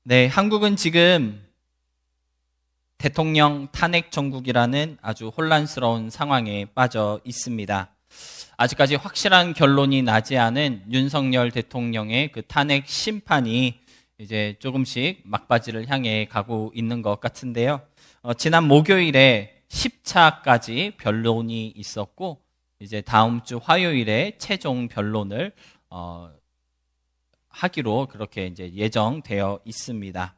네, 한국은 지금 대통령 탄핵 정국이라는 아주 혼란스러운 상황에 빠져 있습니다. 아직까지 확실한 결론이 나지 않은 윤석열 대통령의 그 탄핵 심판이 이제 조금씩 막바지를 향해 가고 있는 것 같은데요. 지난 목요일에 10차까지 변론이 있었고, 이제 다음 주 화요일에 최종 변론을 하기로 그렇게 이제 예정되어 있습니다.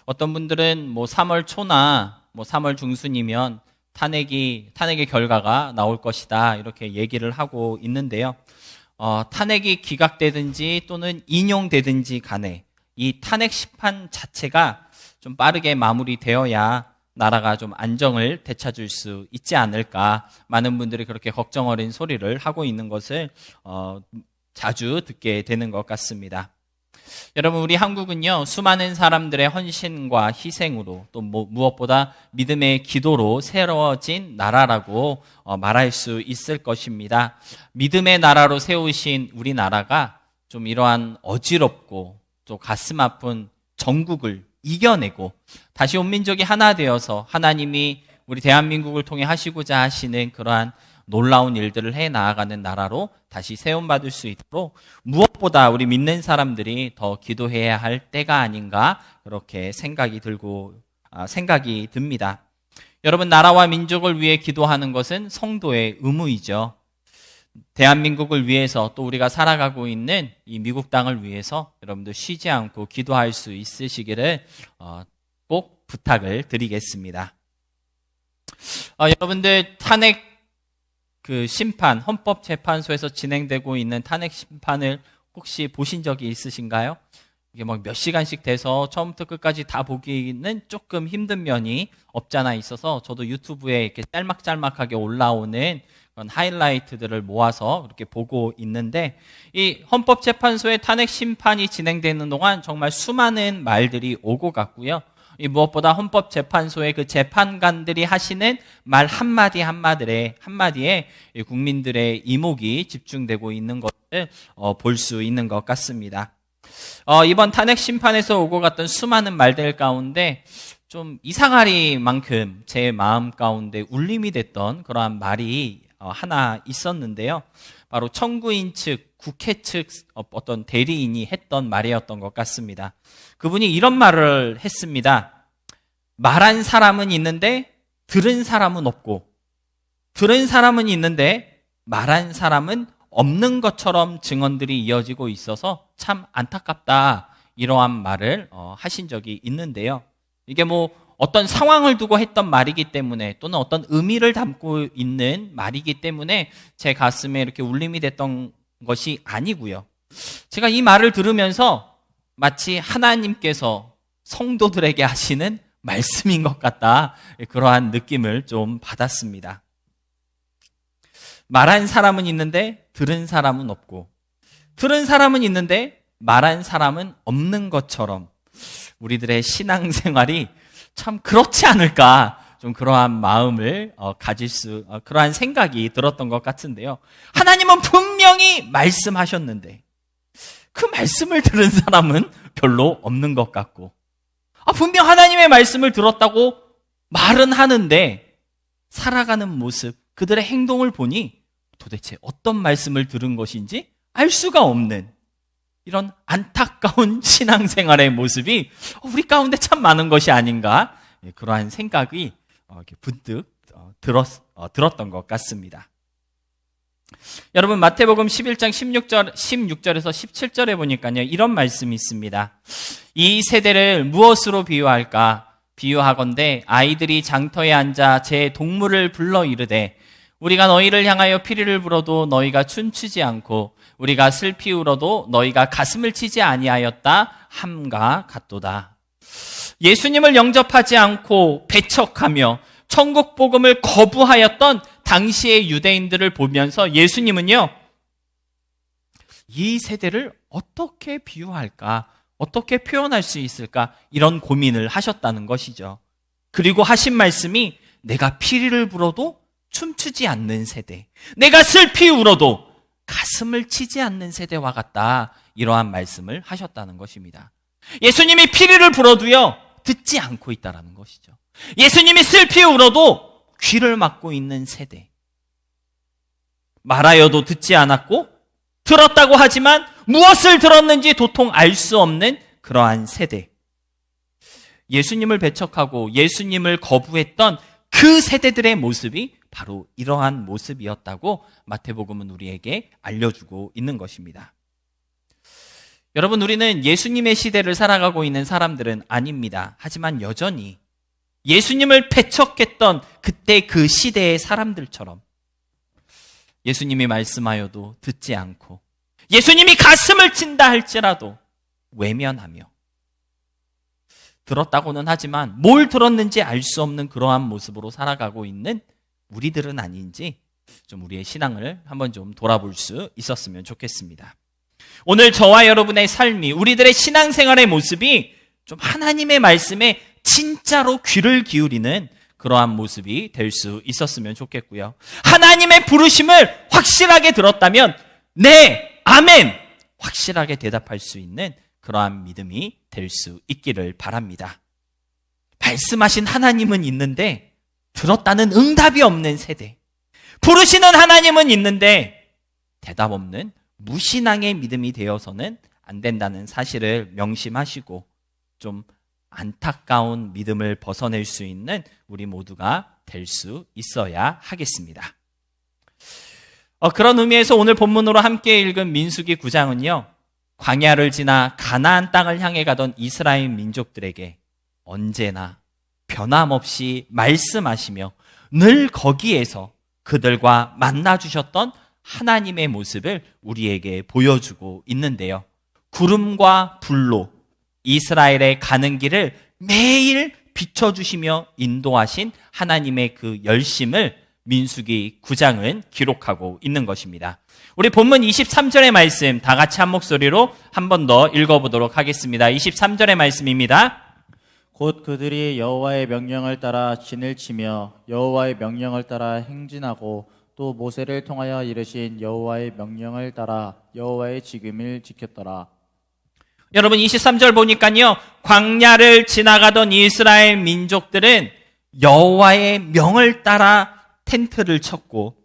어떤 분들은 3월 초나 3월 중순이면 탄핵의 결과가 나올 것이다, 이렇게 얘기를 하고 있는데요. 탄핵이 기각되든지 또는 인용되든지 간에 이 탄핵 심판 자체가 좀 빠르게 마무리되어야 나라가 좀 안정을 되찾을 수 있지 않을까, 많은 분들이 그렇게 걱정 어린 소리를 하고 있는 것을 자주 듣게 되는 것 같습니다. 여러분, 우리 한국은요, 수많은 사람들의 헌신과 희생으로 또 무엇보다 믿음의 기도로 새로워진 나라라고 말할 수 있을 것입니다. 믿음의 나라로 세우신 우리나라가 좀 이러한 어지럽고 또 가슴 아픈 정국을 이겨내고 다시 온 민족이 하나 되어서 하나님이 우리 대한민국을 통해 하시고자 하시는 그러한 놀라운 일들을 해 나아가는 나라로 다시 세움받을 수 있도록 무엇보다 우리 믿는 사람들이 더 기도해야 할 때가 아닌가, 그렇게 생각이 듭니다. 여러분, 나라와 민족을 위해 기도하는 것은 성도의 의무이죠. 대한민국을 위해서 또 우리가 살아가고 있는 이 미국 땅을 위해서 여러분들 쉬지 않고 기도할 수 있으시기를 꼭 부탁을 드리겠습니다. 여러분들, 탄핵 심판, 헌법재판소에서 진행되고 있는 탄핵 심판을 혹시 보신 적이 있으신가요? 이게 몇 시간씩 돼서 처음부터 끝까지 다 보기는 조금 힘든 면이 없잖아 있어서 저도 유튜브에 이렇게 짤막짤막하게 올라오는 그런 하이라이트들을 모아서 그렇게 보고 있는데, 이 헌법재판소의 탄핵 심판이 진행되는 동안 정말 수많은 말들이 오고 갔고요. 이 무엇보다 헌법재판소의 그 재판관들이 하시는 말 한마디에 국민들의 이목이 집중되고 있는 것을 볼 수 있는 것 같습니다. 이번 탄핵 심판에서 오고 갔던 수많은 말들 가운데 좀 이상하리만큼 제 마음 가운데 울림이 됐던 그러한 말이 하나 있었는데요. 바로 청구인 측, 국회 측 어떤 대리인이 했던 말이었던 것 같습니다. 그분이 이런 말을 했습니다. 말한 사람은 있는데 들은 사람은 없고, 들은 사람은 있는데 말한 사람은 없는 것처럼 증언들이 이어지고 있어서 참 안타깝다, 이러한 말을 하신 적이 있는데요. 이게 어떤 상황을 두고 했던 말이기 때문에, 또는 어떤 의미를 담고 있는 말이기 때문에 제 가슴에 이렇게 울림이 됐던 것이 아니고요. 제가 이 말을 들으면서 마치 하나님께서 성도들에게 하시는 말씀인 것 같다, 그러한 느낌을 좀 받았습니다. 말한 사람은 있는데 들은 사람은 없고, 들은 사람은 있는데 말한 사람은 없는 것처럼 우리들의 신앙생활이 참 그렇지 않을까, 좀 그러한 마음을 그러한 생각이 들었던 것 같은데요. 하나님은 분명히 말씀하셨는데 그 말씀을 들은 사람은 별로 없는 것 같고, 분명 하나님의 말씀을 들었다고 말은 하는데 살아가는 모습, 그들의 행동을 보니 도대체 어떤 말씀을 들은 것인지 알 수가 없는 이런 안타까운 신앙생활의 모습이 우리 가운데 참 많은 것이 아닌가, 그러한 생각이 이렇게 문득 들었던 것 같습니다. 여러분, 마태복음 11장 16절에서 17절에 보니까요, 이런 말씀이 있습니다. 이 세대를 무엇으로 비유할까? 비유하건대 아이들이 장터에 앉아 제 동물을 불러 이르되, 우리가 너희를 향하여 피리를 불어도 너희가 춤추지 않고 우리가 슬피 울어도 너희가 가슴을 치지 아니하였다 함과 같도다. 예수님을 영접하지 않고 배척하며 천국 복음을 거부하였던 당시의 유대인들을 보면서 예수님은요, 이 세대를 어떻게 비유할까, 어떻게 표현할 수 있을까, 이런 고민을 하셨다는 것이죠. 그리고 하신 말씀이 내가 피리를 불어도 춤추지 않는 세대, 내가 슬피 울어도 가슴을 치지 않는 세대와 같다, 이러한 말씀을 하셨다는 것입니다. 예수님이 피리를 불어도요, 듣지 않고 있다라는 것이죠. 예수님이 슬피 울어도 귀를 막고 있는 세대. 말하여도 듣지 않았고 들었다고 하지만 무엇을 들었는지 도통 알 수 없는 그러한 세대. 예수님을 배척하고 예수님을 거부했던 그 세대들의 모습이 바로 이러한 모습이었다고 마태복음은 우리에게 알려주고 있는 것입니다. 여러분, 우리는 예수님의 시대를 살아가고 있는 사람들은 아닙니다. 하지만 여전히 예수님을 배척했던 그때 그 시대의 사람들처럼 예수님이 말씀하여도 듣지 않고 예수님이 가슴을 친다 할지라도 외면하며 들었다고는 하지만 뭘 들었는지 알 수 없는 그러한 모습으로 살아가고 있는 우리들은 아닌지 좀 우리의 신앙을 한번 좀 돌아볼 수 있었으면 좋겠습니다. 오늘 저와 여러분의 삶이, 우리들의 신앙생활의 모습이 좀 하나님의 말씀에 진짜로 귀를 기울이는 그러한 모습이 될 수 있었으면 좋겠고요. 하나님의 부르심을 확실하게 들었다면 네, 아멘! 확실하게 대답할 수 있는 그러한 믿음이 될 수 있기를 바랍니다. 말씀하신 하나님은 있는데 들었다는 응답이 없는 세대. 부르시는 하나님은 있는데 대답 없는 무신앙의 믿음이 되어서는 안 된다는 사실을 명심하시고 좀 안타까운 믿음을 벗어낼 수 있는 우리 모두가 될 수 있어야 하겠습니다. 그런 의미에서 오늘 본문으로 함께 읽은 민수기 9장은요, 광야를 지나 가나안 땅을 향해 가던 이스라엘 민족들에게 언제나 변함없이 말씀하시며 늘 거기에서 그들과 만나주셨던 하나님의 모습을 우리에게 보여주고 있는데요. 구름과 불로 이스라엘의 가는 길을 매일 비춰주시며 인도하신 하나님의 그 열심을 민수기 9장은 기록하고 있는 것입니다. 우리 본문 23절의 말씀 다 같이 한 목소리로 한 번 더 읽어보도록 하겠습니다. 23절의 말씀입니다. 곧 그들이 여호와의 명령을 따라 진을 치며 여호와의 명령을 따라 행진하고 또 모세를 통하여 이르신 여호와의 명령을 따라 여호와의 지금을 지켰더라. 여러분 23절 보니까요, 광야를 지나가던 이스라엘 민족들은 여호와의 명을 따라 텐트를 쳤고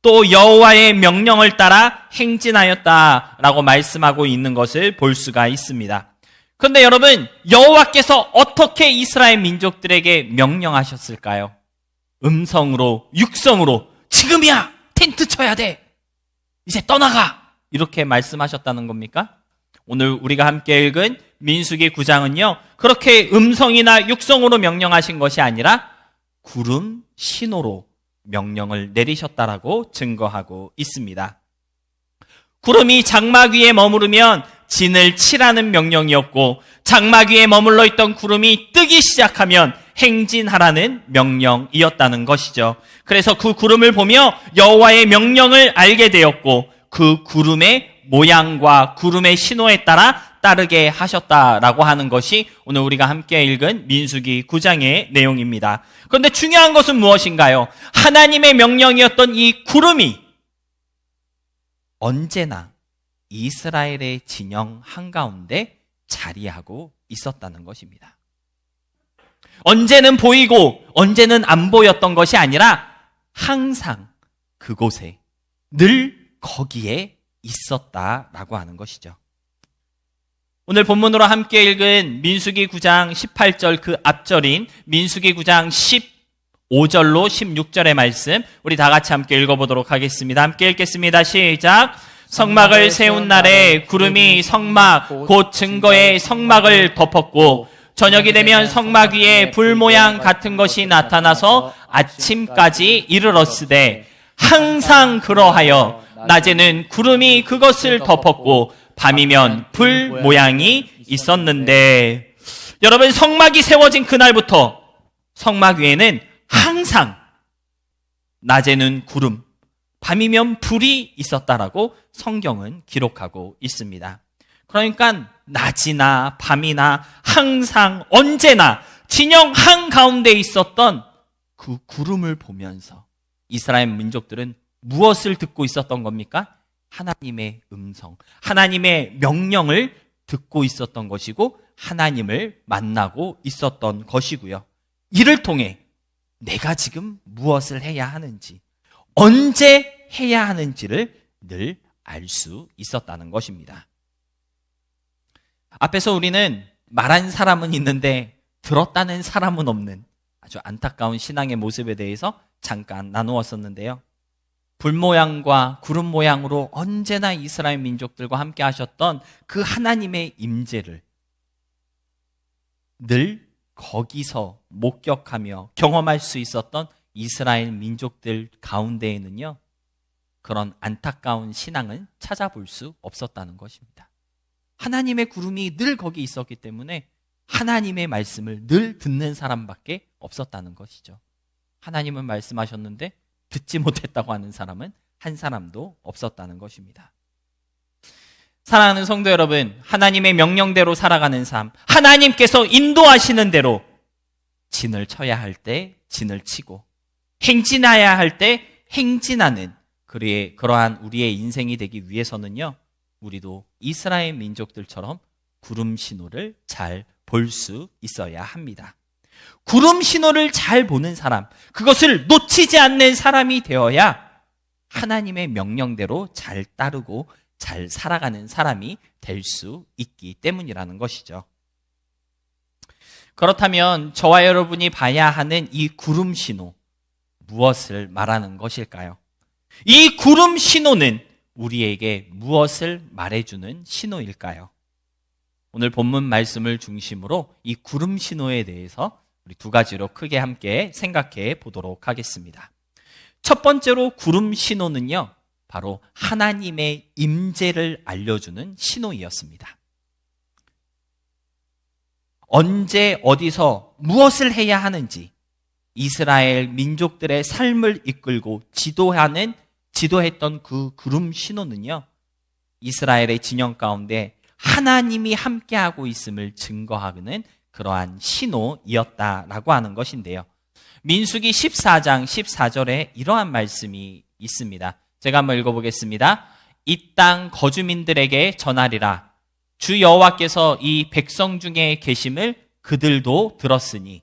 또 여호와의 명령을 따라 행진하였다라고 말씀하고 있는 것을 볼 수가 있습니다. 그런데 여러분, 여호와께서 어떻게 이스라엘 민족들에게 명령하셨을까요? 음성으로, 육성으로 지금이야! 텐트 쳐야 돼! 이제 떠나가! 이렇게 말씀하셨다는 겁니까? 오늘 우리가 함께 읽은 민수기 9장은요, 그렇게 음성이나 육성으로 명령하신 것이 아니라 구름, 신호로 명령을 내리셨다라고 증거하고 있습니다. 구름이 장막 위에 머무르면 진을 치라는 명령이었고, 장막 위에 머물러 있던 구름이 뜨기 시작하면 행진하라는 명령이었다는 것이죠. 그래서 그 구름을 보며 여호와의 명령을 알게 되었고, 그 구름의 모양과 구름의 신호에 따라 따르게 하셨다라고 하는 것이 오늘 우리가 함께 읽은 민수기 9장의 내용입니다. 그런데 중요한 것은 무엇인가요? 하나님의 명령이었던 이 구름이 언제나 이스라엘의 진영 한가운데 자리하고 있었다는 것입니다. 언제는 보이고 언제는 안 보였던 것이 아니라 항상 그곳에 늘 거기에 있었다라고 하는 것이죠. 오늘 본문으로 함께 읽은 민수기 9장 18절 그 앞절인 민수기 9장 15절로 16절의 말씀 우리 다 같이 함께 읽어보도록 하겠습니다. 함께 읽겠습니다. 시작. 성막을 세운 날에 구름이 성막 곧 증거의 성막을 덮었고 저녁이 되면 성막 위에 불 모양 같은 것이 나타나서 아침까지 이르렀으되 항상 그러하여 낮에는 구름이 그것을 덮었고 밤이면 불 모양이 있었는데, 여러분 성막이 세워진 그날부터 성막 위에는 항상 낮에는 구름, 밤이면 불이 있었다라고 성경은 기록하고 있습니다. 그러니까 낮이나 밤이나 항상 언제나 진영 한가운데 있었던 그 구름을 보면서 이스라엘 민족들은 무엇을 듣고 있었던 겁니까? 하나님의 음성, 하나님의 명령을 듣고 있었던 것이고 하나님을 만나고 있었던 것이고요. 이를 통해 내가 지금 무엇을 해야 하는지, 언제 해야 하는지를 늘 알 수 있었다는 것입니다. 앞에서 우리는 말한 사람은 있는데 들었다는 사람은 없는 아주 안타까운 신앙의 모습에 대해서 잠깐 나누었었는데요. 불 모양과 구름 모양으로 언제나 이스라엘 민족들과 함께 하셨던 그 하나님의 임재를 늘 거기서 목격하며 경험할 수 있었던 이스라엘 민족들 가운데에는요, 그런 안타까운 신앙은 찾아볼 수 없었다는 것입니다. 하나님의 구름이 늘 거기 있었기 때문에 하나님의 말씀을 늘 듣는 사람밖에 없었다는 것이죠. 하나님은 말씀하셨는데 듣지 못했다고 하는 사람은 한 사람도 없었다는 것입니다. 사랑하는 성도 여러분, 하나님의 명령대로 살아가는 삶, 하나님께서 인도하시는 대로 진을 쳐야 할 때 진을 치고 행진해야 할 때 행진하는 그러한 우리의 인생이 되기 위해서는요, 우리도 이스라엘 민족들처럼 구름 신호를 잘 볼 수 있어야 합니다. 구름 신호를 잘 보는 사람, 그것을 놓치지 않는 사람이 되어야 하나님의 명령대로 잘 따르고 잘 살아가는 사람이 될 수 있기 때문이라는 것이죠. 그렇다면 저와 여러분이 봐야 하는 이 구름 신호, 무엇을 말하는 것일까요? 이 구름 신호는 우리에게 무엇을 말해주는 신호일까요? 오늘 본문 말씀을 중심으로 이 구름 신호에 대해서 우리 두 가지로 크게 함께 생각해 보도록 하겠습니다. 첫 번째로 구름 신호는요, 바로 하나님의 임재를 알려주는 신호이었습니다. 언제 어디서 무엇을 해야 하는지 이스라엘 민족들의 삶을 이끌고 지도했던 그 구름 신호는요, 이스라엘의 진영 가운데 하나님이 함께하고 있음을 증거하는 그러한 신호이었다라고 하는 것인데요. 민수기 14장 14절에 이러한 말씀이 있습니다. 제가 한번 읽어보겠습니다. 이 땅 거주민들에게 전하리라. 주 여호와께서 이 백성 중에 계심을 그들도 들었으니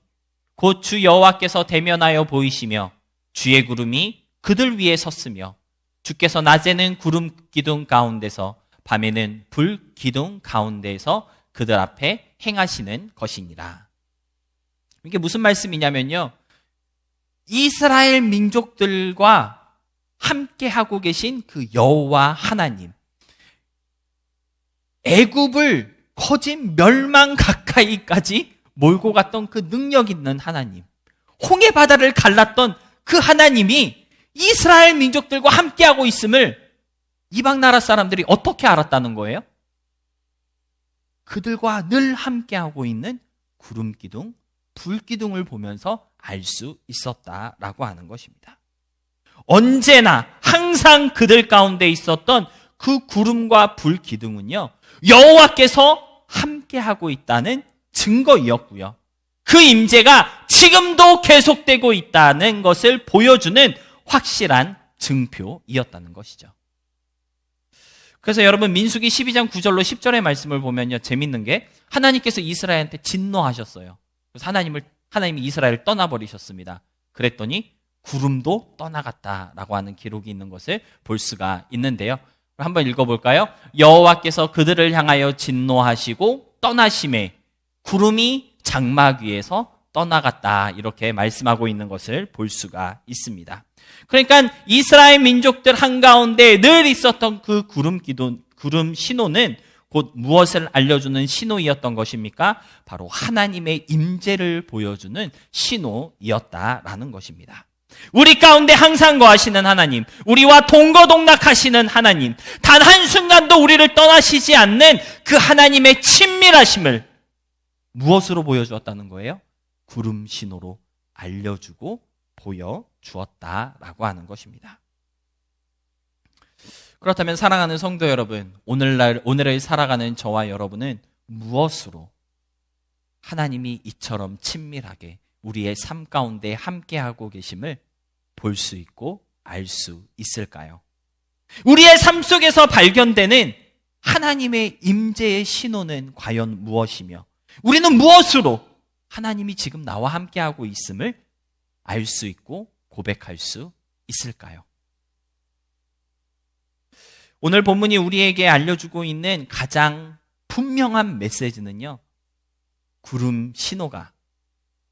곧 주 여호와께서 대면하여 보이시며 주의 구름이 그들 위에 섰으며 주께서 낮에는 구름 기둥 가운데서 밤에는 불 기둥 가운데에서 그들 앞에 행하시는 것이니라. 이게 무슨 말씀이냐면요, 이스라엘 민족들과 함께 하고 계신 그 여호와 하나님, 애굽을 거진 멸망 가까이까지 몰고 갔던 그 능력 있는 하나님, 홍해 바다를 갈랐던 그 하나님이 이스라엘 민족들과 함께하고 있음을 이방 나라 사람들이 어떻게 알았다는 거예요? 그들과 늘 함께하고 있는 구름 기둥, 불 기둥을 보면서 알 수 있었다라고 하는 것입니다. 언제나 항상 그들 가운데 있었던 그 구름과 불 기둥은요, 여호와께서 함께하고 있다는 증거이었고요. 그 임재가 지금도 계속되고 있다는 것을 보여주는 확실한 증표이었다는 것이죠. 그래서 여러분, 민수기 12장 9절로 10절의 말씀을 보면요, 재밌는 게 하나님께서 이스라엘한테 진노하셨어요. 그래서 하나님이 이스라엘을 떠나버리셨습니다. 그랬더니 구름도 떠나갔다라고 하는 기록이 있는 것을 볼 수가 있는데요. 한번 읽어볼까요? 여호와께서 그들을 향하여 진노하시고 떠나심에 구름이 장막 위에서 떠나갔다, 이렇게 말씀하고 있는 것을 볼 수가 있습니다. 그러니까 이스라엘 민족들 한가운데 늘 있었던 그 구름 신호는 곧 무엇을 알려주는 신호이었던 것입니까? 바로 하나님의 임재를 보여주는 신호이었다라는 것입니다. 우리 가운데 항상 거하시는 하나님, 우리와 동거동락하시는 하나님, 단 한순간도 우리를 떠나시지 않는 그 하나님의 친밀하심을 무엇으로 보여주었다는 거예요? 구름 신호로 알려주고 보여주었다라고 하는 것입니다. 그렇다면 사랑하는 성도 여러분, 오늘을 살아가는 저와 여러분은 무엇으로 하나님이 이처럼 친밀하게 우리의 삶 가운데 함께하고 계심을 볼 수 있고 알 수 있을까요? 우리의 삶 속에서 발견되는 하나님의 임재의 신호는 과연 무엇이며, 우리는 무엇으로 하나님이 지금 나와 함께하고 있음을 알 수 있고 고백할 수 있을까요? 오늘 본문이 우리에게 알려주고 있는 가장 분명한 메시지는요, 구름 신호가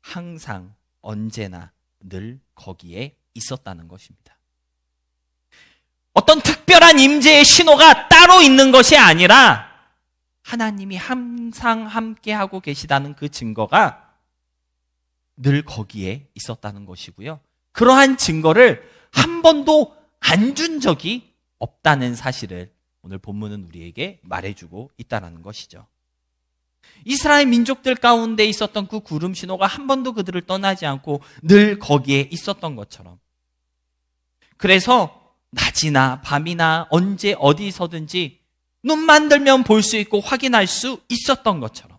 항상 언제나 늘 거기에 있었다는 것입니다. 어떤 특별한 임재의 신호가 따로 있는 것이 아니라 하나님이 항상 함께하고 계시다는 그 증거가 늘 거기에 있었다는 것이고요. 그러한 증거를 한 번도 안 준 적이 없다는 사실을 오늘 본문은 우리에게 말해주고 있다는 것이죠. 이스라엘 민족들 가운데 있었던 그 구름 신호가 한 번도 그들을 떠나지 않고 늘 거기에 있었던 것처럼, 그래서 낮이나 밤이나 언제 어디서든지 눈만 들면 볼 수 있고 확인할 수 있었던 것처럼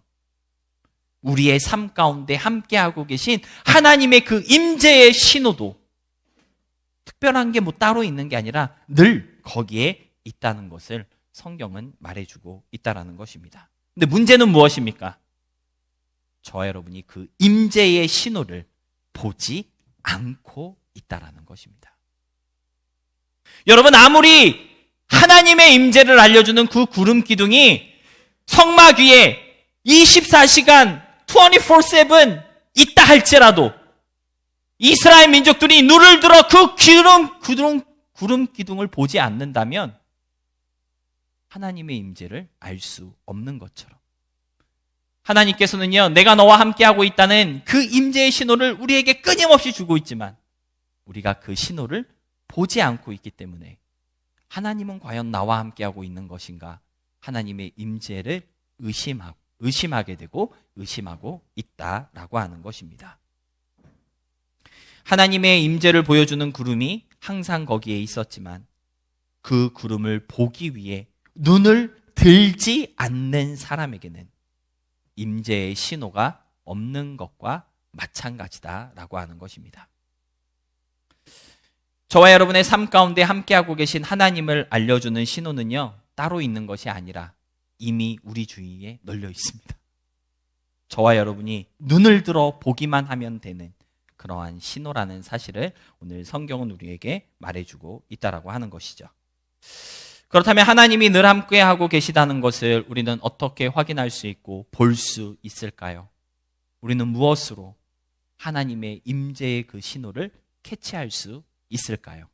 우리의 삶 가운데 함께하고 계신 하나님의 그 임재의 신호도 특별한 게 뭐 따로 있는 게 아니라 늘 거기에 있다는 것을 성경은 말해주고 있다는 것입니다. 근데 문제는 무엇입니까? 저와 여러분이 그 임재의 신호를 보지 않고 있다는 것입니다. 여러분, 아무리 하나님의 임재를 알려주는 그 구름 기둥이 성막 위에 24시간 24/7 있다 할지라도 이스라엘 민족들이 눈을 들어 그 구름 기둥을 보지 않는다면 하나님의 임재를 알 수 없는 것처럼, 하나님께서는요, 내가 너와 함께하고 있다는 그 임재의 신호를 우리에게 끊임없이 주고 있지만 우리가 그 신호를 보지 않고 있기 때문에 하나님은 과연 나와 함께하고 있는 것인가, 하나님의 임재를 의심하게 되고 의심하고 있다라고 하는 것입니다. 하나님의 임재를 보여주는 구름이 항상 거기에 있었지만 그 구름을 보기 위해 눈을 들지 않는 사람에게는 임재의 신호가 없는 것과 마찬가지다라고 하는 것입니다. 저와 여러분의 삶 가운데 함께하고 계신 하나님을 알려주는 신호는요, 따로 있는 것이 아니라 이미 우리 주위에 널려 있습니다. 저와 여러분이 눈을 들어 보기만 하면 되는 그러한 신호라는 사실을 오늘 성경은 우리에게 말해주고 있다라고 하는 것이죠. 그렇다면 하나님이 늘 함께하고 계시다는 것을 우리는 어떻게 확인할 수 있고 볼 수 있을까요? 우리는 무엇으로 하나님의 임재의 그 신호를 캐치할 수 있을까요?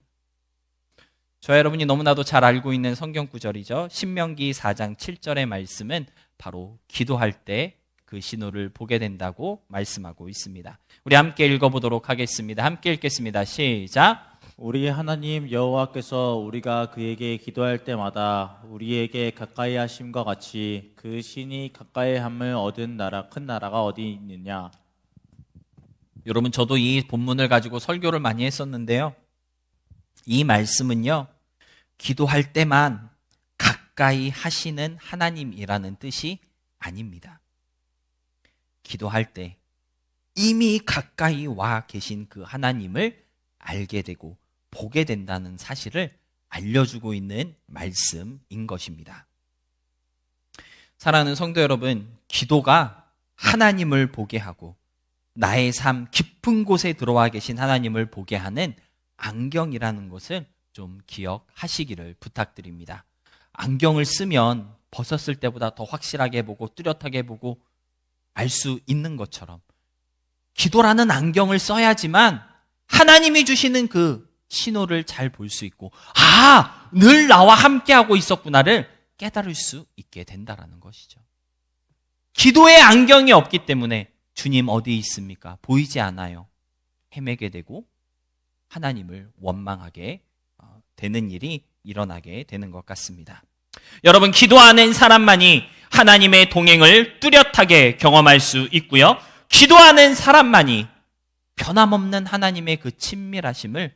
저와 여러분이 너무나도 잘 알고 있는 성경 구절이죠. 신명기 4장 7절의 말씀은 바로 기도할 때 그 신호를 보게 된다고 말씀하고 있습니다. 우리 함께 읽어보도록 하겠습니다. 함께 읽겠습니다. 시작. 우리 하나님 여호와께서 우리가 그에게 기도할 때마다 우리에게 가까이 하심과 같이 그 신이 가까이 함을 얻은 큰 나라가 어디 있느냐. 여러분, 저도 이 본문을 가지고 설교를 많이 했었는데요, 이 말씀은요, 기도할 때만 가까이 하시는 하나님이라는 뜻이 아닙니다. 기도할 때 이미 가까이 와 계신 그 하나님을 알게 되고 보게 된다는 사실을 알려주고 있는 말씀인 것입니다. 사랑하는 성도 여러분, 기도가 하나님을 보게 하고 나의 삶 깊은 곳에 들어와 계신 하나님을 보게 하는 안경이라는 것을 좀 기억하시기를 부탁드립니다. 안경을 쓰면 벗었을 때보다 더 확실하게 보고 뚜렷하게 보고 알 수 있는 것처럼 기도라는 안경을 써야지만 하나님이 주시는 그 신호를 잘 볼 수 있고, 늘 나와 함께하고 있었구나를 깨달을 수 있게 된다는 것이죠. 기도의 안경이 없기 때문에 주님 어디 있습니까? 보이지 않아요. 헤매게 되고 하나님을 원망하게 되는 일이 일어나게 되는 것 같습니다. 여러분, 기도하는 사람만이 하나님의 동행을 뚜렷하게 경험할 수 있고요, 기도하는 사람만이 변함없는 하나님의 그 친밀하심을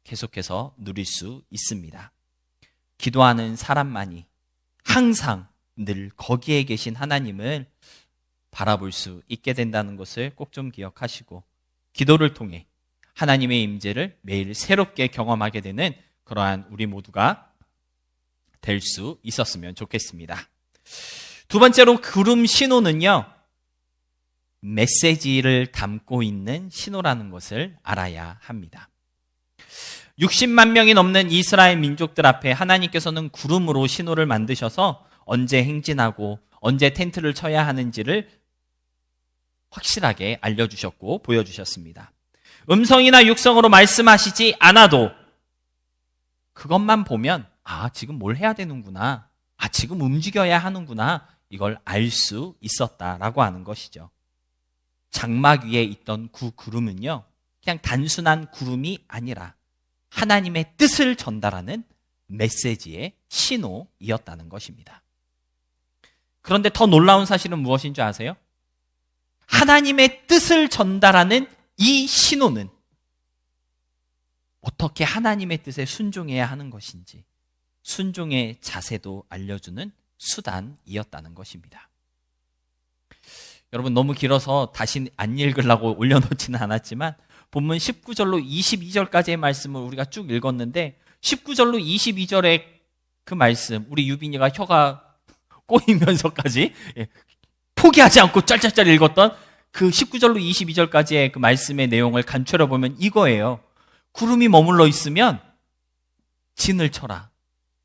계속해서 누릴 수 있습니다. 기도하는 사람만이 항상 늘 거기에 계신 하나님을 바라볼 수 있게 된다는 것을 꼭 좀 기억하시고, 기도를 통해 하나님의 임재를 매일 새롭게 경험하게 되는 그러한 우리 모두가 될 수 있었으면 좋겠습니다. 두 번째로 구름 신호는요, 메시지를 담고 있는 신호라는 것을 알아야 합니다. 60만 명이 넘는 이스라엘 민족들 앞에 하나님께서는 구름으로 신호를 만드셔서 언제 행진하고 언제 텐트를 쳐야 하는지를 확실하게 알려주셨고 보여주셨습니다. 음성이나 육성으로 말씀하시지 않아도 그것만 보면 지금 뭘 해야 되는구나, 지금 움직여야 하는구나, 이걸 알 수 있었다라고 하는 것이죠. 장막 위에 있던 그 구름은요, 그냥 단순한 구름이 아니라 하나님의 뜻을 전달하는 메시지의 신호이었다는 것입니다. 그런데 더 놀라운 사실은 무엇인 줄 아세요? 하나님의 뜻을 전달하는 이 신호는 어떻게 하나님의 뜻에 순종해야 하는 것인지 순종의 자세도 알려주는 수단이었다는 것입니다. 여러분, 너무 길어서 다시 안 읽으려고 올려놓지는 않았지만 본문 19절로 22절까지의 말씀을 우리가 쭉 읽었는데 19절로 22절의 그 말씀, 우리 유빈이가 혀가 꼬이면서까지 포기하지 않고 짤짤짤 읽었던 그 19절로 22절까지의 그 말씀의 내용을 간추려 보면 이거예요. 구름이 머물러 있으면 진을 쳐라.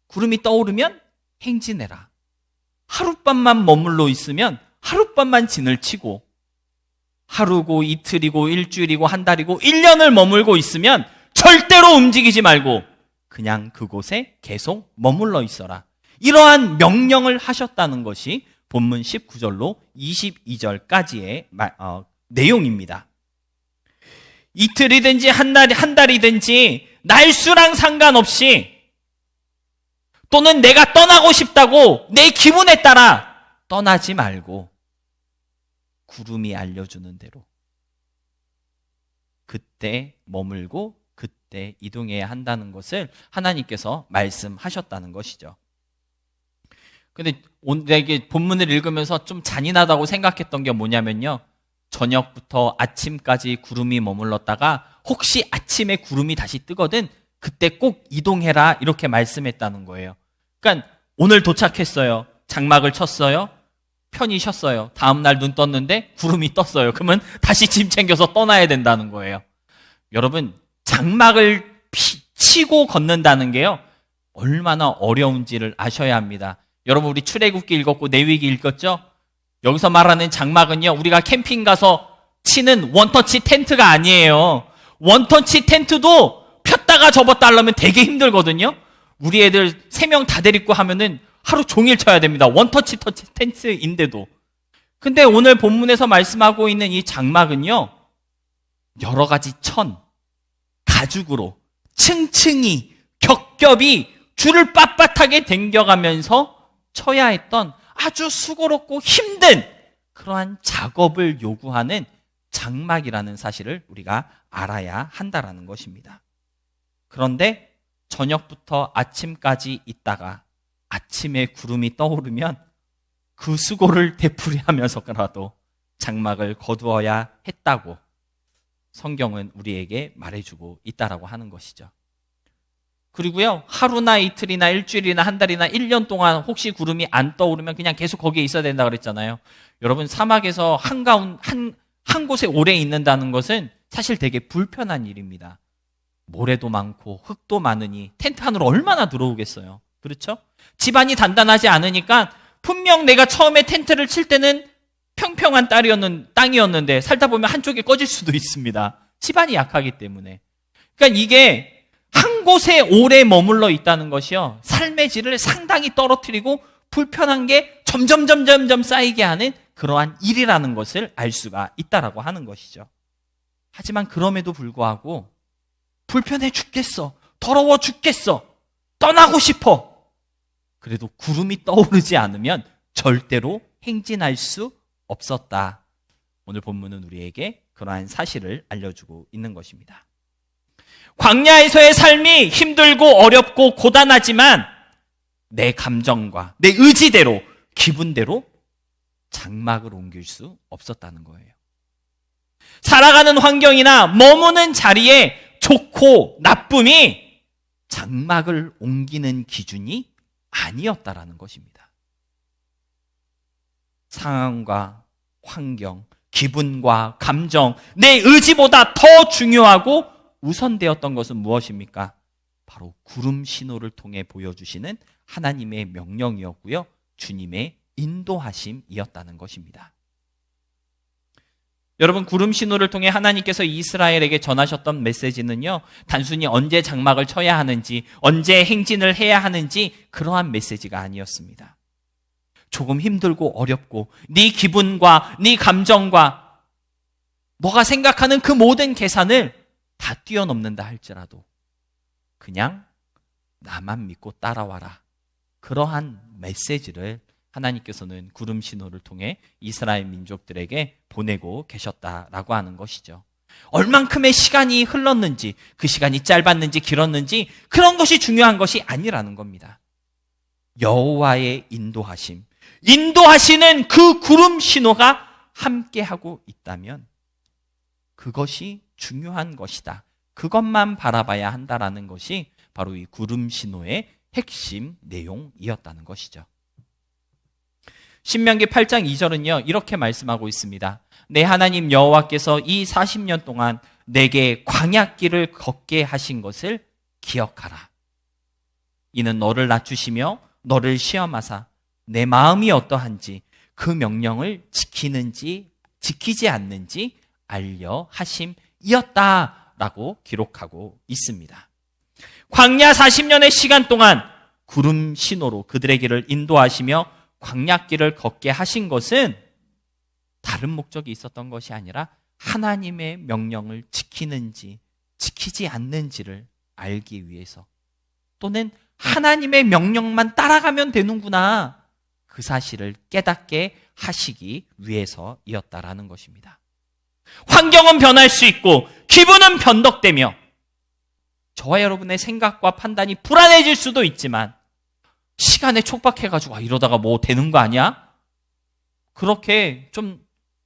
구름이 떠오르면 행진해라. 하룻밤만 머물러 있으면 하룻밤만 진을 치고, 하루고 이틀이고 일주일이고 한 달이고 1년을 머물고 있으면 절대로 움직이지 말고 그냥 그곳에 계속 머물러 있어라. 이러한 명령을 하셨다는 것이 본문 19절로 22절까지의 내용입니다. 이틀이든지 한 달이든지 날수랑 상관없이, 또는 내가 떠나고 싶다고 내 기분에 따라 떠나지 말고 구름이 알려주는 대로 그때 머물고 그때 이동해야 한다는 것을 하나님께서 말씀하셨다는 것이죠. 근데 오늘 이게 본문을 읽으면서 좀 잔인하다고 생각했던 게 뭐냐면요, 저녁부터 아침까지 구름이 머물렀다가 혹시 아침에 구름이 다시 뜨거든 그때 꼭 이동해라, 이렇게 말씀했다는 거예요. 그러니까 오늘 도착했어요. 장막을 쳤어요. 편히 쉬었어요. 다음날 눈 떴는데 구름이 떴어요. 그러면 다시 짐 챙겨서 떠나야 된다는 거예요. 여러분, 장막을 치고 걷는다는 게요, 얼마나 어려운지를 아셔야 합니다. 여러분, 우리 출애굽기 읽었고 레위기 읽었죠? 여기서 말하는 장막은요, 우리가 캠핑 가서 치는 원터치 텐트가 아니에요. 원터치 텐트도 폈다가 접었다 하려면 되게 힘들거든요. 우리 애들 3명 다 데리고 하면은 하루 종일 쳐야 됩니다. 원터치 텐트인데도. 근데 오늘 본문에서 말씀하고 있는 이 장막은요, 여러 가지 가죽으로 층층이 겹겹이 줄을 빳빳하게 당겨가면서 쳐야 했던 아주 수고롭고 힘든 그러한 작업을 요구하는 장막이라는 사실을 우리가 알아야 한다라는 것입니다. 그런데 저녁부터 아침까지 있다가 아침에 구름이 떠오르면 그 수고를 되풀이하면서라도 장막을 거두어야 했다고 성경은 우리에게 말해주고 있다라고 하는 것이죠. 그리고요, 하루나 이틀이나 일주일이나 한 달이나 1년 동안 혹시 구름이 안 떠오르면 그냥 계속 거기에 있어야 된다 그랬잖아요. 여러분, 사막에서 한 곳에 오래 있는다는 것은 사실 되게 불편한 일입니다. 모래도 많고 흙도 많으니 텐트 안으로 얼마나 들어오겠어요. 그렇죠? 집안이 단단하지 않으니까 분명 내가 처음에 텐트를 칠 때는 평평한 땅이었는데 살다 보면 한쪽이 꺼질 수도 있습니다. 집안이 약하기 때문에. 그러니까 이게 한 곳에 오래 머물러 있다는 것이요, 삶의 질을 상당히 떨어뜨리고 불편한 게 점점 쌓이게 하는 그러한 일이라는 것을 알 수가 있다라고 하는 것이죠. 하지만 그럼에도 불구하고 불편해 죽겠어, 더러워 죽겠어, 떠나고 싶어. 그래도 구름이 떠오르지 않으면 절대로 행진할 수 없었다. 오늘 본문은 우리에게 그러한 사실을 알려주고 있는 것입니다. 광야에서의 삶이 힘들고 어렵고 고단하지만 내 감정과 내 의지대로, 기분대로 장막을 옮길 수 없었다는 거예요. 살아가는 환경이나 머무는 자리에 좋고 나쁨이 장막을 옮기는 기준이 아니었다라는 것입니다. 상황과 환경, 기분과 감정, 내 의지보다 더 중요하고 우선되었던 것은 무엇입니까? 바로 구름 신호를 통해 보여주시는 하나님의 명령이었고요. 주님의 인도하심이었다는 것입니다. 여러분, 구름 신호를 통해 하나님께서 이스라엘에게 전하셨던 메시지는요, 단순히 언제 장막을 쳐야 하는지, 언제 행진을 해야 하는지 그러한 메시지가 아니었습니다. 조금 힘들고 어렵고 네 기분과 네 감정과 너가 생각하는 그 모든 계산을 다 뛰어넘는다 할지라도 그냥 나만 믿고 따라와라. 그러한 메시지를 하나님께서는 구름 신호를 통해 이스라엘 민족들에게 보내고 계셨다라고 하는 것이죠. 얼만큼의 시간이 흘렀는지, 그 시간이 짧았는지 길었는지 그런 것이 중요한 것이 아니라는 겁니다. 여호와의 인도하시는 그 구름 신호가 함께하고 있다면 그것이 중요한 것이다. 그것만 바라봐야 한다라는 것이 바로 이 구름 신호의 핵심 내용이었다는 것이죠. 신명기 8장 2절은요, 이렇게 말씀하고 있습니다. 내 하나님 여호와께서 이 40년 동안 내게 광야길을 걷게 하신 것을 기억하라. 이는 너를 낮추시며 너를 시험하사 내 마음이 어떠한지 그 명령을 지키는지 지키지 않는지 알려 하심이었다라고 기록하고 있습니다. 광야 40년의 시간 동안 구름 신호로 그들의 길을 인도하시며 광야길을 걷게 하신 것은 다른 목적이 있었던 것이 아니라 하나님의 명령을 지키는지 지키지 않는지를 알기 위해서, 또는 하나님의 명령만 따라가면 되는구나, 그 사실을 깨닫게 하시기 위해서이었다라는 것입니다. 환경은 변할 수 있고 기분은 변덕되며 저와 여러분의 생각과 판단이 불안해질 수도 있지만 시간에 촉박해가지고 이러다가 뭐 되는 거 아니야? 그렇게 좀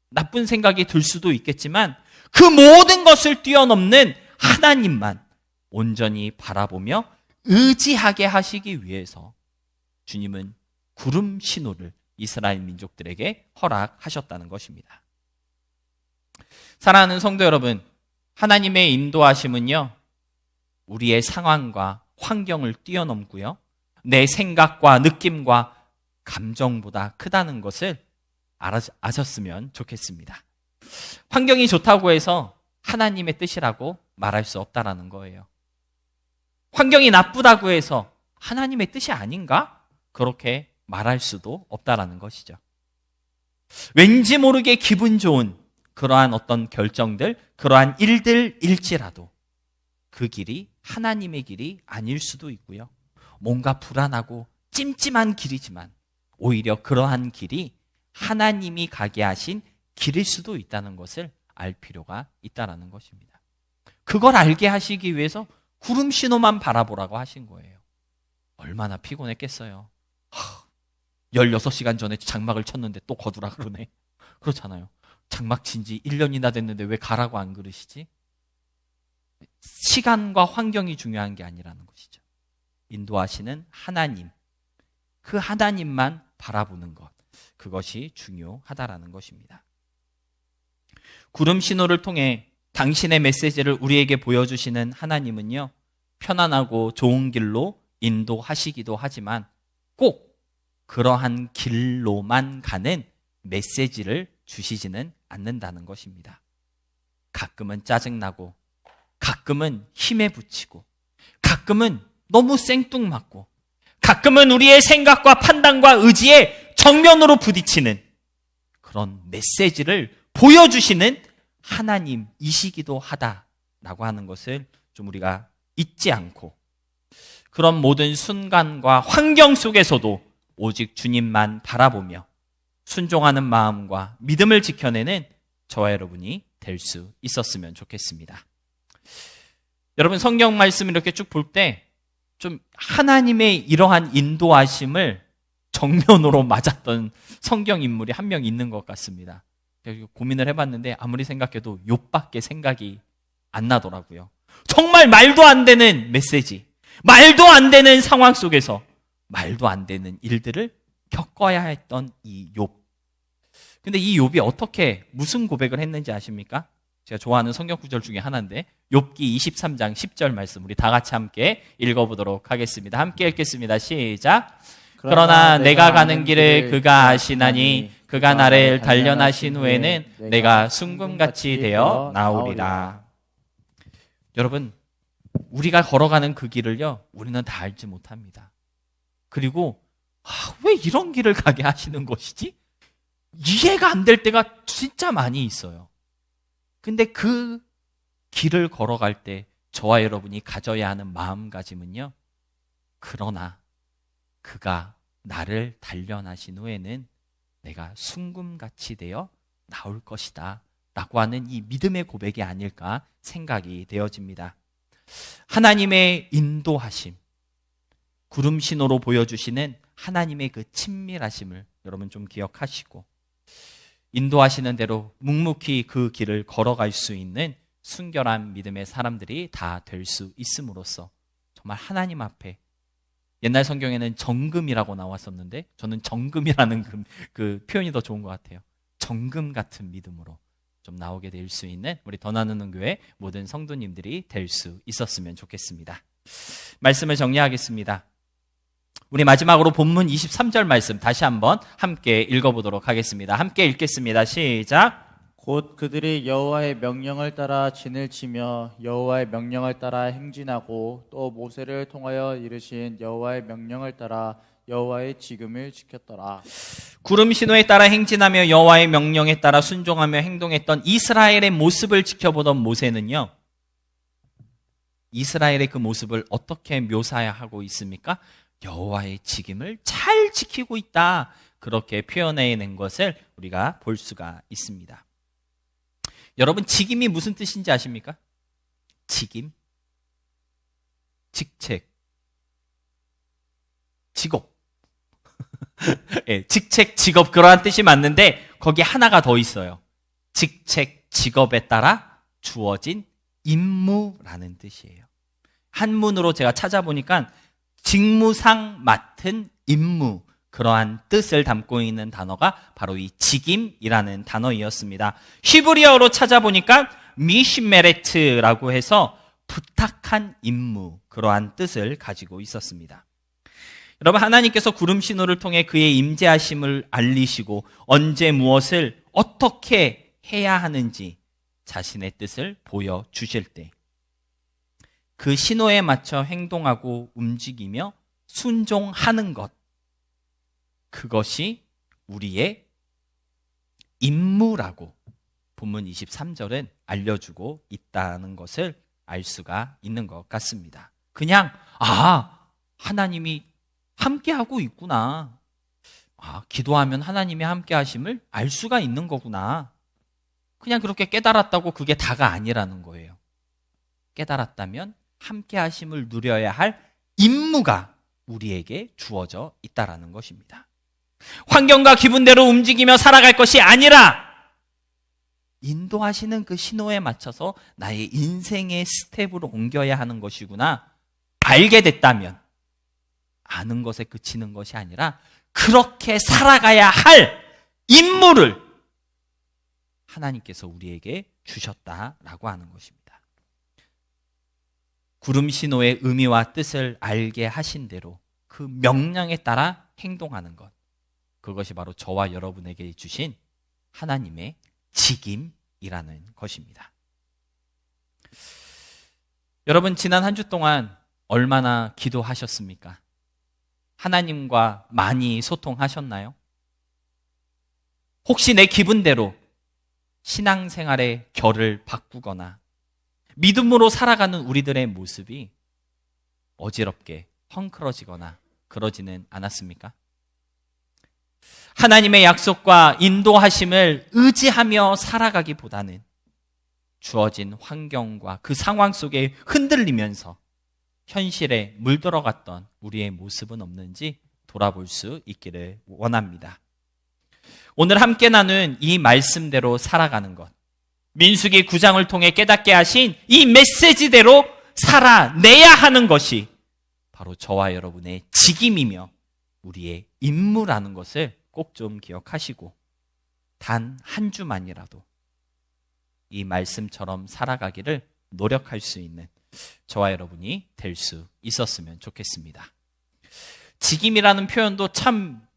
나쁜 생각이 들 수도 있겠지만 그 모든 것을 뛰어넘는 하나님만 온전히 바라보며 의지하게 하시기 위해서 주님은 구름 신호를 이스라엘 민족들에게 허락하셨다는 것입니다. 사랑하는 성도 여러분, 하나님의 인도하심은요, 우리의 상황과 환경을 뛰어넘고요, 내 생각과 느낌과 감정보다 크다는 것을 아셨으면 좋겠습니다. 환경이 좋다고 해서 하나님의 뜻이라고 말할 수 없다라는 거예요. 환경이 나쁘다고 해서 하나님의 뜻이 아닌가? 그렇게 말할 수도 없다라는 것이죠. 왠지 모르게 기분 좋은 그러한 어떤 결정들, 그러한 일들일지라도 그 길이 하나님의 길이 아닐 수도 있고요. 뭔가 불안하고 찜찜한 길이지만 오히려 그러한 길이 하나님이 가게 하신 길일 수도 있다는 것을 알 필요가 있다는 것입니다. 그걸 알게 하시기 위해서 구름 신호만 바라보라고 하신 거예요. 얼마나 피곤했겠어요. 16시간 전에 장막을 쳤는데 또 거두라 그러네. 그렇잖아요. 장막 친 지 1년이나 됐는데 왜 가라고 안 그러시지? 시간과 환경이 중요한 게 아니라는 것이죠. 인도하시는 하나님, 그 하나님만 바라보는 것, 그것이 중요하다라는 것입니다. 구름 신호를 통해 당신의 메시지를 우리에게 보여주시는 하나님은요, 편안하고 좋은 길로 인도하시기도 하지만 꼭 그러한 길로만 가는 메시지를 주시지는 않는다는 것입니다. 가끔은 짜증나고, 가끔은 힘에 부치고, 가끔은 너무 생뚱맞고, 가끔은 우리의 생각과 판단과 의지에 정면으로 부딪히는 그런 메시지를 보여주시는 하나님이시기도 하다라고 하는 것을 좀 우리가 잊지 않고, 그런 모든 순간과 환경 속에서도 오직 주님만 바라보며 순종하는 마음과 믿음을 지켜내는 저와 여러분이 될 수 있었으면 좋겠습니다. 여러분, 성경 말씀을 이렇게 쭉 볼 때 좀 하나님의 이러한 인도하심을 정면으로 맞았던 성경 인물이 한 명 있는 것 같습니다. 고민을 해봤는데 아무리 생각해도 욥밖에 생각이 안 나더라고요. 정말 말도 안 되는 메시지, 말도 안 되는 상황 속에서 말도 안 되는 일들을 겪어야 했던 이 욥. 근데 이 욥이 어떻게 무슨 고백을 했는지 아십니까? 제가 좋아하는 성경 구절 중에 하나인데 욥기 23장 10절 말씀 우리 다 같이 함께 읽어보도록 하겠습니다. 함께 읽겠습니다. 시작. 그러나 내가 가는 길을 그가 아시나니 그가 나를 단련하신 후에는 내가 순금같이 되어 나오리라. 여러분, 우리가 걸어가는 그 길을요, 우리는 다 알지 못합니다. 그리고 왜 이런 길을 가게 하시는 것이지? 이해가 안 될 때가 진짜 많이 있어요. 근데 그 길을 걸어갈 때 저와 여러분이 가져야 하는 마음가짐은요, 그러나 그가 나를 단련하신 후에는 내가 순금같이 되어 나올 것이다 라고 하는 이 믿음의 고백이 아닐까 생각이 되어집니다. 하나님의 인도하심, 구름 신호로 보여주시는 하나님의 그 친밀하심을 여러분 좀 기억하시고, 인도하시는 대로 묵묵히 그 길을 걸어갈 수 있는 순결한 믿음의 사람들이 다 될 수 있음으로써 정말 하나님 앞에, 옛날 성경에는 정금이라고 나왔었는데 저는 정금이라는 그 표현이 더 좋은 것 같아요. 정금 같은 믿음으로 좀 나오게 될 수 있는 우리 더 나누는 교회 모든 성도님들이 될 수 있었으면 좋겠습니다. 말씀을 정리하겠습니다. 우리 마지막으로 본문 23절 말씀 다시 한번 함께 읽어보도록 하겠습니다. 함께 읽겠습니다. 시작. 곧 그들이 여호와의 명령을 따라 진을 치며 여호와의 명령을 따라 행진하고 또 모세를 통하여 이르신 여호와의 명령을 따라 여호와의 지금을 지켰더라. 구름 신호에 따라 행진하며 여호와의 명령에 따라 순종하며 행동했던 이스라엘의 모습을 지켜보던 모세는요, 이스라엘의 그 모습을 어떻게 묘사하고 있습니까? 여호와의 직임을 잘 지키고 있다, 그렇게 표현해낸 것을 우리가 볼 수가 있습니다. 여러분, 직임이 무슨 뜻인지 아십니까? 직임, 직책, 직업. 네, 직책, 직업, 그러한 뜻이 맞는데 거기 하나가 더 있어요. 직책, 직업에 따라 주어진 임무라는 뜻이에요. 한문으로 제가 찾아보니까 직무상 맡은 임무, 그러한 뜻을 담고 있는 단어가 바로 이 직임이라는 단어이었습니다. 히브리어로 찾아보니까 미시메레트라고 해서 부탁한 임무, 그러한 뜻을 가지고 있었습니다. 여러분, 하나님께서 구름 신호를 통해 그의 임재하심을 알리시고 언제 무엇을 어떻게 해야 하는지 자신의 뜻을 보여주실 때 그 신호에 맞춰 행동하고 움직이며 순종하는 것, 그것이 우리의 임무라고 본문 23절은 알려주고 있다는 것을 알 수가 있는 것 같습니다. 그냥 하나님이 함께하고 있구나, 기도하면 하나님이 함께하심을 알 수가 있는 거구나, 그냥 그렇게 깨달았다고 그게 다가 아니라는 거예요. 깨달았다면 함께하심을 누려야 할 임무가 우리에게 주어져 있다라는 것입니다. 환경과 기분대로 움직이며 살아갈 것이 아니라 인도하시는 그 신호에 맞춰서 나의 인생의 스텝으로 옮겨야 하는 것이구나, 알게 됐다면 아는 것에 그치는 것이 아니라 그렇게 살아가야 할 임무를 하나님께서 우리에게 주셨다라고 하는 것입니다. 구름 신호의 의미와 뜻을 알게 하신 대로 그 명령에 따라 행동하는 것, 그것이 바로 저와 여러분에게 주신 하나님의 직임이라는 것입니다. 여러분, 지난 한 주 동안 얼마나 기도하셨습니까? 하나님과 많이 소통하셨나요? 혹시 내 기분대로 신앙생활의 결을 바꾸거나 믿음으로 살아가는 우리들의 모습이 어지럽게 헝클어지거나 그러지는 않았습니까? 하나님의 약속과 인도하심을 의지하며 살아가기보다는 주어진 환경과 그 상황 속에 흔들리면서 현실에 물들어갔던 우리의 모습은 없는지 돌아볼 수 있기를 원합니다. 오늘 함께 나눈 이 말씀대로 살아가는 것, 민수기 9장을 통해 깨닫게 하신 이 메시지대로 살아내야 하는 것이 바로 저와 여러분의 직임이며 우리의 임무라는 것을 꼭 좀 기억하시고, 단 한 주만이라도 이 말씀처럼 살아가기를 노력할 수 있는 저와 여러분이 될 수 있었으면 좋겠습니다. 직임이라는 표현도 참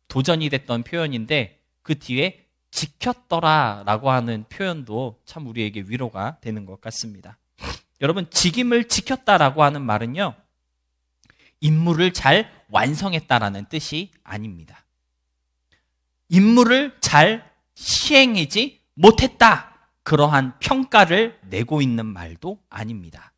도전이 됐던 표현인데 그 뒤에 지켰더라라고 하는 표현도 참 우리에게 위로가 되는 것 같습니다. 여러분, 직임을 지켰다라고 하는 말은요, 임무를 잘 완성했다라는 뜻이 아닙니다. 임무를 잘 시행하지 못했다, 그러한 평가를 내고 있는 말도 아닙니다.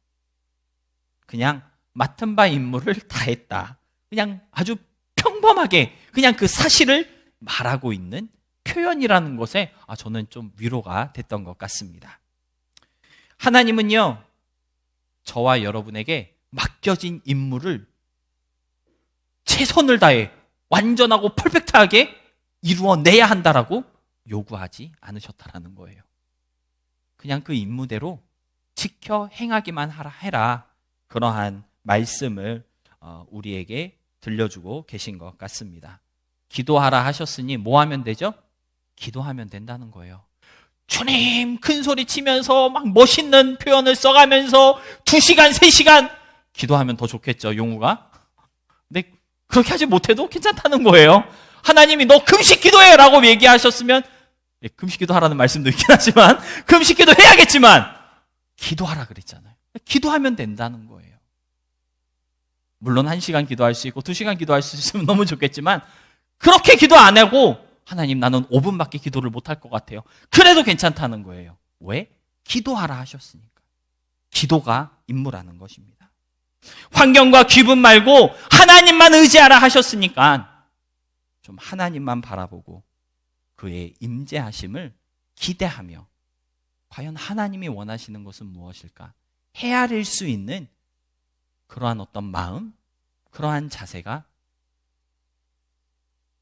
그냥 맡은 바 임무를 다했다, 그냥 아주 평범하게 그냥 그 사실을 말하고 있는 표현이라는 것에 저는 좀 위로가 됐던 것 같습니다. 하나님은요, 저와 여러분에게 맡겨진 임무를 최선을 다해 완전하고 퍼펙트하게 이루어내야 한다라고 요구하지 않으셨다라는 거예요. 그냥 그 임무대로 지켜 행하기만 해라, 그러한 말씀을 우리에게 들려주고 계신 것 같습니다. 기도하라 하셨으니 뭐 하면 되죠? 기도하면 된다는 거예요. 주님, 큰 소리 치면서 막 멋있는 표현을 써가면서 2시간, 3시간 기도하면 더 좋겠죠, 용우가. 근데 그렇게 하지 못해도 괜찮다는 거예요. 하나님이 너 금식 기도해 라고 얘기하셨으면, 금식 기도하라는 말씀도 있긴 하지만 금식 기도 해야겠지만 기도하라 그랬잖아요. 기도하면 된다는 거예요. 물론 1시간 기도할 수 있고 2시간 기도할 수 있으면 너무 좋겠지만, 그렇게 기도 안 하고 하나님, 나는 5분밖에 기도를 못할 것 같아요, 그래도 괜찮다는 거예요. 왜? 기도하라 하셨으니까. 기도가 임무라는 것입니다. 환경과 기분 말고 하나님만 의지하라 하셨으니까 좀 하나님만 바라보고 그의 임재하심을 기대하며, 과연 하나님이 원하시는 것은 무엇일까 헤아릴 수 있는 그러한 어떤 마음, 그러한 자세가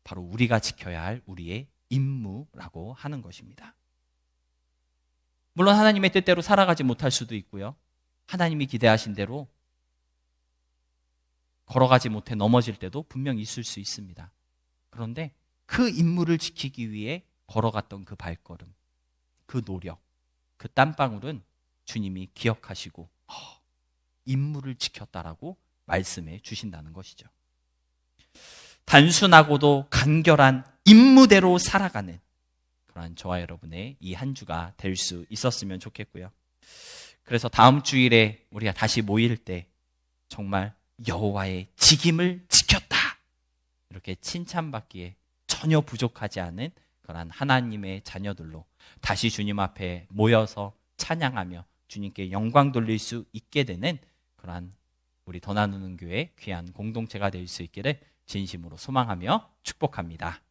바로 우리가 지켜야 할 우리의 임무라고 하는 것입니다. 물론 하나님의 뜻대로 살아가지 못할 수도 있고요, 하나님이 기대하신 대로 걸어가지 못해 넘어질 때도 분명히 있을 수 있습니다. 그런데 그 임무를 지키기 위해 걸어갔던 그 발걸음, 그 노력, 그 땀방울은 주님이 기억하시고 임무를 지켰다라고 말씀해 주신다는 것이죠. 단순하고도 간결한 임무대로 살아가는 그러한 저와 여러분의 이 한 주가 될 수 있었으면 좋겠고요. 그래서 다음 주일에 우리가 다시 모일 때 정말 여호와의 직임을 지켰다, 이렇게 칭찬받기에 전혀 부족하지 않은 그러한 하나님의 자녀들로 다시 주님 앞에 모여서 찬양하며 주님께 영광 돌릴 수 있게 되는 그러한 우리 더 나누는 교회 귀한 공동체가 될 수 있기를 진심으로 소망하며 축복합니다.